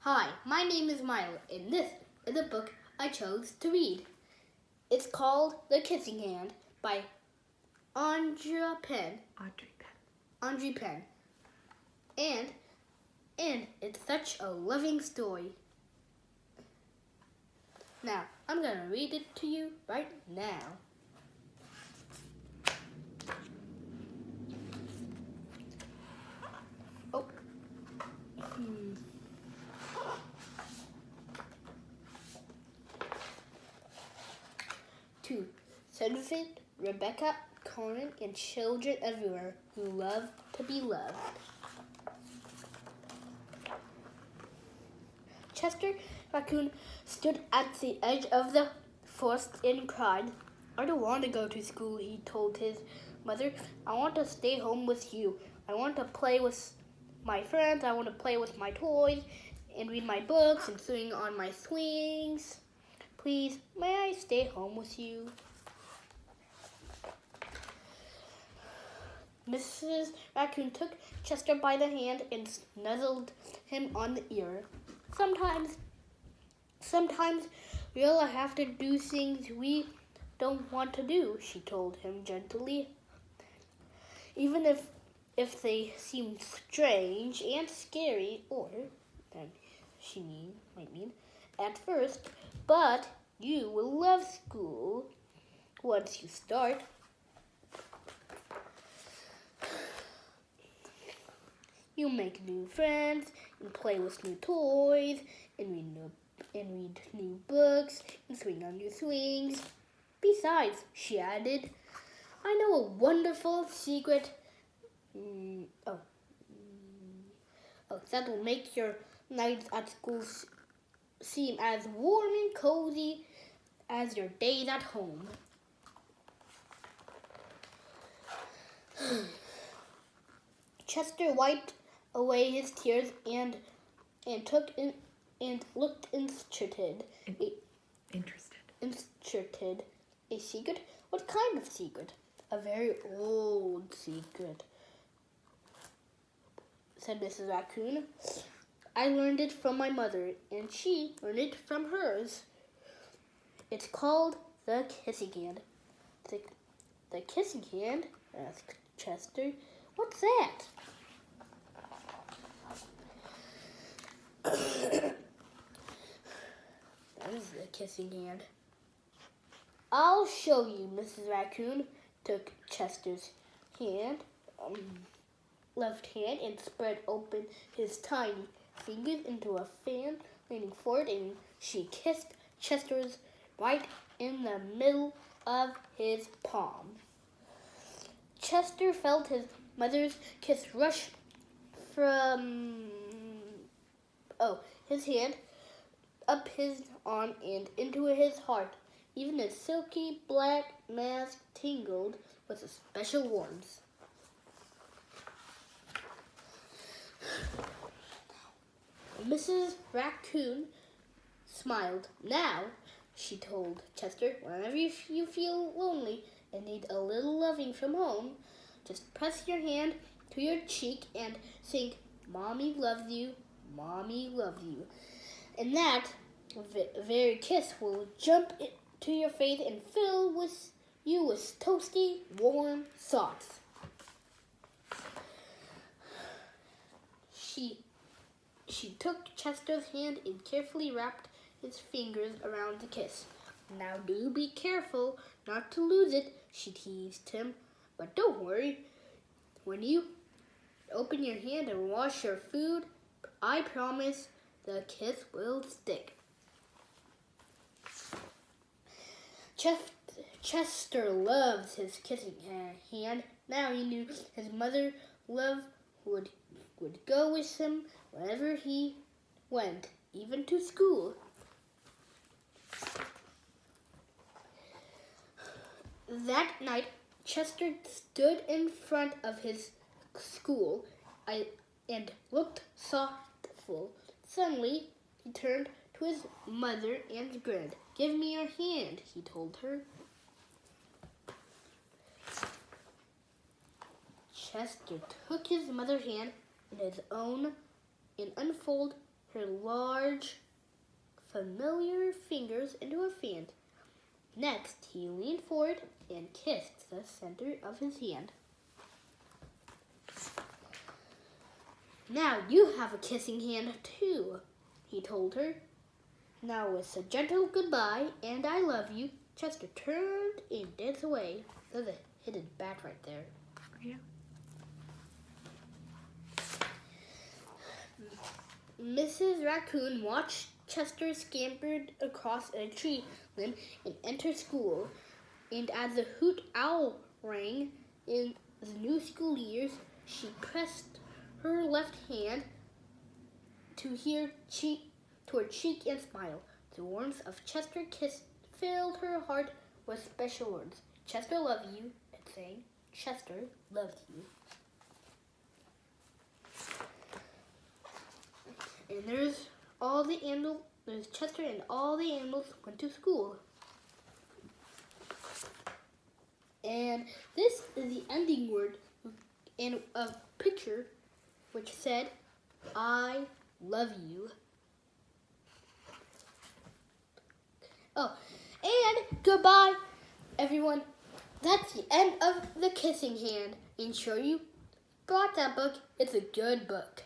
Hi, my name is Milo, and this is a book I chose to read. It's called The Kissing Hand by Audrey Penn. And it's such a loving story. Now, I'm going to read it to you right now. To Cedric, Rebecca, Conan, and children everywhere who love to be loved. Chester Raccoon stood at the edge of the forest and cried. "I don't want to go to school," he told his mother. "I want to stay home with you. I want to play with my friends. I want to play with my toys and read my books and swing on my swings. Please, may I stay home with you?" Mrs. Raccoon took Chester by the hand and snuzzled him on the ear. Sometimes we'll have to do things we don't want to do," she told him gently. "Even if they seem strange and scary, or then might mean at first, but you will love school once you start. You make new friends and play with new toys and read new books and swing on your swings. Besides," she added, "I know a wonderful secret that will make your nights at school seem as warm and cozy as your days at home." Chester wiped away his tears and looked interested. Interested. "A secret? What kind of secret?" "A very old secret," said Mrs. Raccoon. "I learned it from my mother, and she learned it from hers. It's called the Kissing Hand." The Kissing Hand?" asked Chester. "What's that?" "That is the Kissing Hand." "I'll show you." Mrs. Raccoon took Chester's left hand and spread open his tiny fingers into a fan, leaning forward, and she kissed Chester's right in the middle of his palm. Chester felt his mother's kiss rush from his hand up his arm and into his heart. Even his silky black mask tingled with a special warmth. Mrs. Raccoon smiled. "Now," she told Chester, "whenever you feel lonely and need a little loving from home, just press your hand to your cheek and think, 'Mommy loves you, Mommy loves you.' And that very kiss will jump to your face and fill you with toasty, warm thoughts." She took Chester's hand and carefully wrapped his fingers around the kiss. "Now do be careful not to lose it," she teased him. "But don't worry. When you open your hand and wash your food, I promise the kiss will stick." Chester loves his kissing hand. Now he knew his mother's love would go with him wherever he went, even to school. That night, Chester stood in front of his school and looked thoughtful. Suddenly, he turned to his mother and grinned. "Give me your hand," he told her. Chester took his mother's hand in his own and unfolded her large, familiar fingers into her hand. Next, he leaned forward and kissed the center of his hand. Now you have a kissing hand too, he told her. Now with a gentle goodbye and I love you, Chester turned and danced away. There's a hidden bat right there. Yeah. Mrs. Raccoon watched Chester scampered across a tree limb and enter school. And as the hoot owl rang in the new school years, she pressed her left hand to her cheek and smile. The warmth of Chester's kiss filled her heart with special words. Chester loved you, it sang. Chester loved you. And there's Chester and all the animals went to school. And this is the ending word and a picture which said, I love you. Oh, and goodbye, everyone. That's the end of The Kissing Hand. And sure you brought that book. It's a good book.